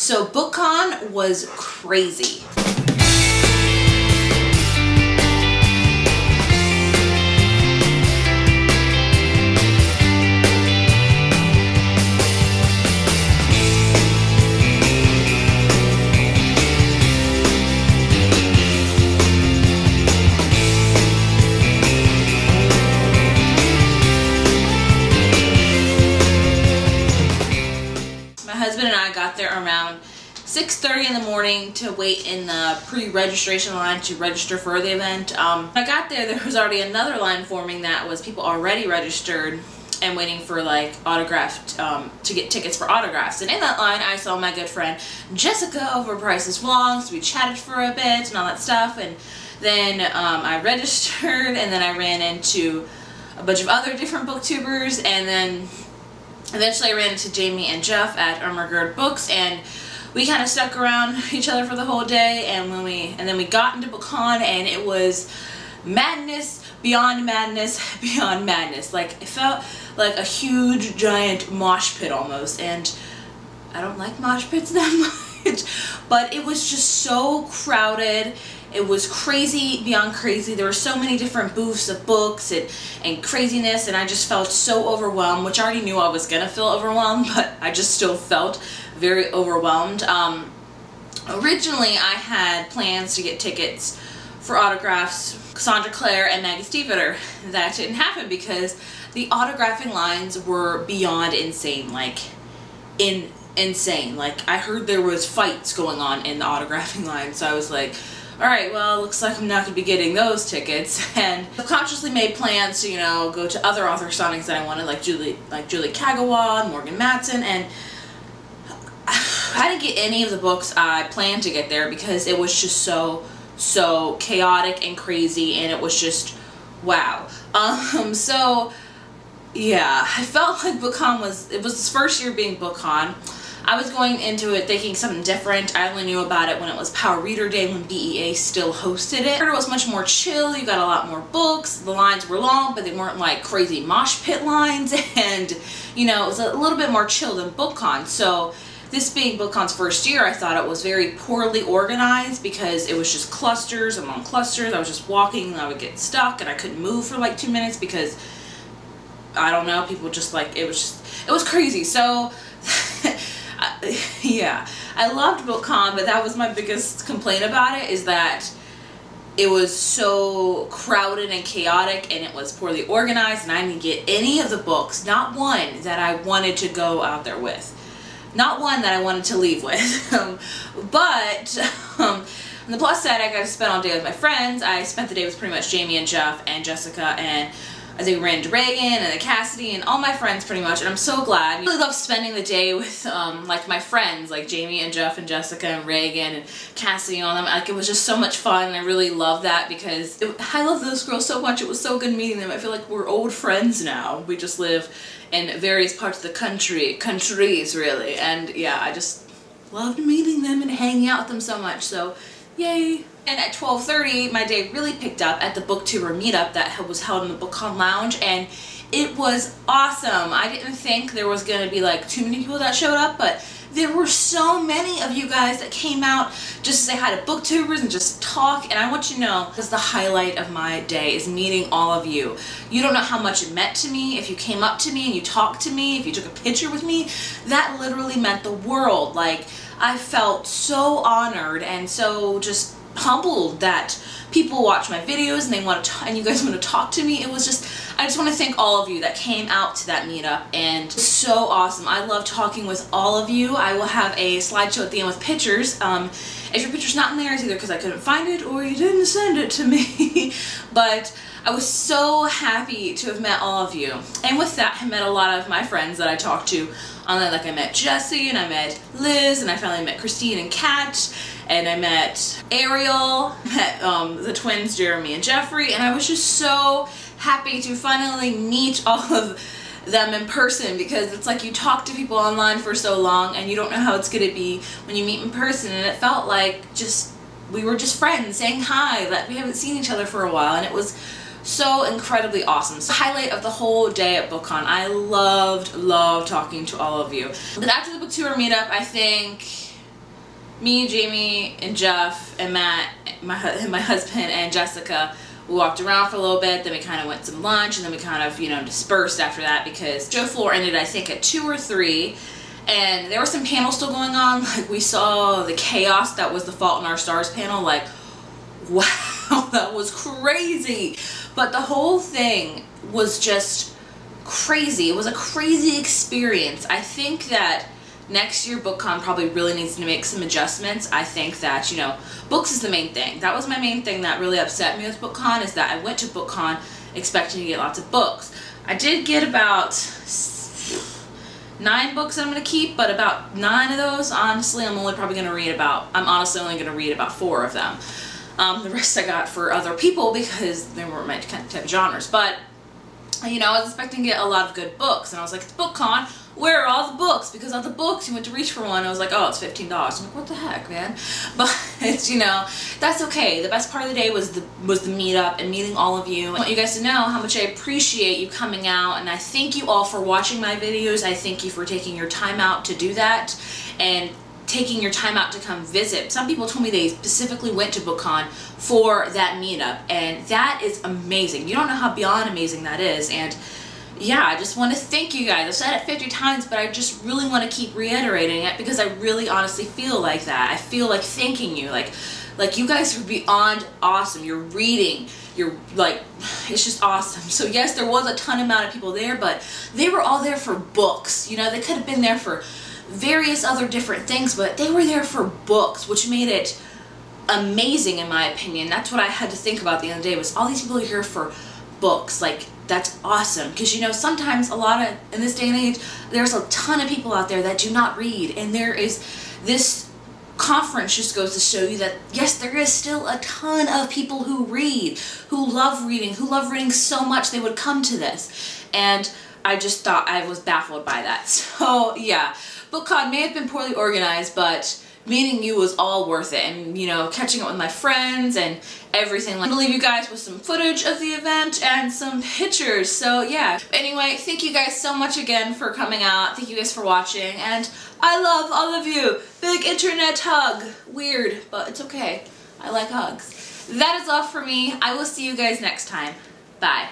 So Bookcon was crazy. My husband and I got there around 6:30 in the morning to wait in the pre-registration line to register for the event. When I got there was already another line forming that was people already registered and waiting for like autographed, to get tickets for autographs. And in that line I saw my good friend Jessica over Price is Wrong, so we chatted for a bit and all that stuff, and then I registered, and then I ran into a bunch of other different booktubers, and then eventually I ran into Jamie and Jeff at Ermagerd Books, and we kind of stuck around each other for the whole day. And then we got into Bookcon, and it was madness beyond madness beyond madness. Like, it felt like a huge giant mosh pit almost, and I don't like mosh pits that much, but it was just so crowded. It was crazy beyond crazy. There were so many different booths of books and craziness, and I just felt so overwhelmed, which I already knew I was gonna feel overwhelmed, but I just still felt very overwhelmed. Originally I had plans to get tickets for autographs, Cassandra Clare and Maggie Stiefvater. That didn't happen because the autographing lines were beyond insane, like insane. Like, I heard there was fights going on in the autographing line, so I was like, alright, well, looks like I'm not going to be getting those tickets. And I consciously made plans to, you know, go to other author signings that I wanted, like Julie Kagawa and Morgan Matson, and I didn't get any of the books I planned to get there because it was just so chaotic and crazy, and it was just wow. So yeah, I felt like Bookcon was its first year being Bookcon. I was going into it thinking something different. I only knew about it when it was Power Reader Day, when BEA still hosted it. It was much more chill. You got a lot more books. The lines were long, but they weren't like crazy mosh pit lines, and you know, it was a little bit more chill than Bookcon. So this being Bookcon's first year, I thought it was very poorly organized because it was just clusters among clusters. I was just walking and I would get stuck and I couldn't move for like 2 minutes because, I don't know, people just like, it was crazy. So yeah, I loved Bookcon, but that was my biggest complaint about it, is that it was so crowded and chaotic, and it was poorly organized, and I didn't get any of the books, not one that I wanted to go out there with. Not one that I wanted to leave with. But on the plus side, I got to spend all day with my friends. I spent the day with pretty much Jamie and Jeff and Jessica, and I think we ran into Reagan and Cassidy and all my friends pretty much, and I'm so glad. I really love spending the day with like my friends, like Jamie and Jeff and Jessica and Reagan and Cassidy and all them. Like, it was just so much fun, and I really love that because I love those girls so much. It was so good meeting them. I feel like we're old friends now. We just live in various parts of the countries really, and yeah, I just loved meeting them and hanging out with them so much, so yay. And at 12:30, my day really picked up at the Booktuber Meetup that was held in the Bookcon Lounge, and it was awesome. I didn't think there was going to be like too many people that showed up, but there were so many of you guys that came out just to say hi to booktubers and just talk. And I want you to know, this is the highlight of my day, is meeting all of you. You don't know how much it meant to me. If you came up to me and you talked to me, if you took a picture with me, that literally meant the world. Like, I felt so honored and so just humbled that people watch my videos and they want to and you guys want to talk to me. It was just, I just want to thank all of you that came out to that meetup, and it was so awesome. I love talking with all of you. I will have a slideshow at the end with pictures. If your picture's not in there, it's either because I couldn't find it or you didn't send it to me. But I was so happy to have met all of you. And with that, I met a lot of my friends that I talked to online. Like, I met Jessie, and I met Liz, and I finally met Christine and Kat, and I met Ariel, met the twins Jeremy and Jeffrey, and I was just so happy to finally meet all of them in person, because it's like you talk to people online for so long and you don't know how it's going to be when you meet in person, and it felt like we were just friends saying hi, that we haven't seen each other for a while, and it was so incredibly awesome. So the highlight of the whole day at Bookcon. I loved talking to all of you. But after the Booktuber Meetup, I think me, Jamie, and Jeff, and Matt, my husband, and Jessica, we walked around for a little bit, then we kind of went to lunch, and then we kind of, you know, dispersed after that because show floor ended, I think, at 2 or 3, and there were some panels still going on. Like, we saw the chaos that was the Fault in Our Stars panel, like, wow, that was crazy. But the whole thing was just crazy. It was a crazy experience. I think that next year Bookcon probably really needs to make some adjustments. I think that, you know, books is the main thing. That was my main thing that really upset me with Bookcon, is that I went to Bookcon expecting to get lots of books. I did get about 9 books that I'm going to keep, but about 9 of those, honestly, I'm honestly only going to read about 4 of them. The rest I got for other people because they were my kind of type of genres. But, you know, I was expecting to get a lot of good books, and I was like, it's BookCon, where are all the books? Because all the books, you went to reach for one, I was like, oh, it's $15. I'm like, what the heck, man? But, you know, that's okay. The best part of the day was the meetup and meeting all of you. I want you guys to know how much I appreciate you coming out, and I thank you all for watching my videos. I thank you for taking your time out to do that, and taking your time out to come visit. Some people told me they specifically went to Bookcon for that meetup, and that is amazing. You don't know how beyond amazing that is. And yeah, I just want to thank you guys. I've said it 50 times, but I just really want to keep reiterating it because I really honestly feel like that. I feel like thanking you. Like you guys are beyond awesome. You're reading. You're like, it's just awesome. So yes, there was a ton amount of people there, but they were all there for books. You know, they could have been there for various other different things, but they were there for books, which made it amazing in my opinion. That's what I had to think about the other day, was all these people are here for books. Like, that's awesome, because you know, sometimes in this day and age, there's a ton of people out there that do not read, and there is this conference just goes to show you that yes, there is still a ton of people who read, who love reading so much they would come to this. And I just thought, I was baffled by that. So yeah, Bookcon may have been poorly organized, but meeting you was all worth it, and you know, catching up with my friends and everything. I'm gonna leave you guys with some footage of the event and some pictures. So yeah, anyway, thank you guys so much again for coming out. Thank you guys for watching, and I love all of you. Big internet hug. Weird, but it's okay. I like hugs. That is all for me. I will see you guys next time. Bye.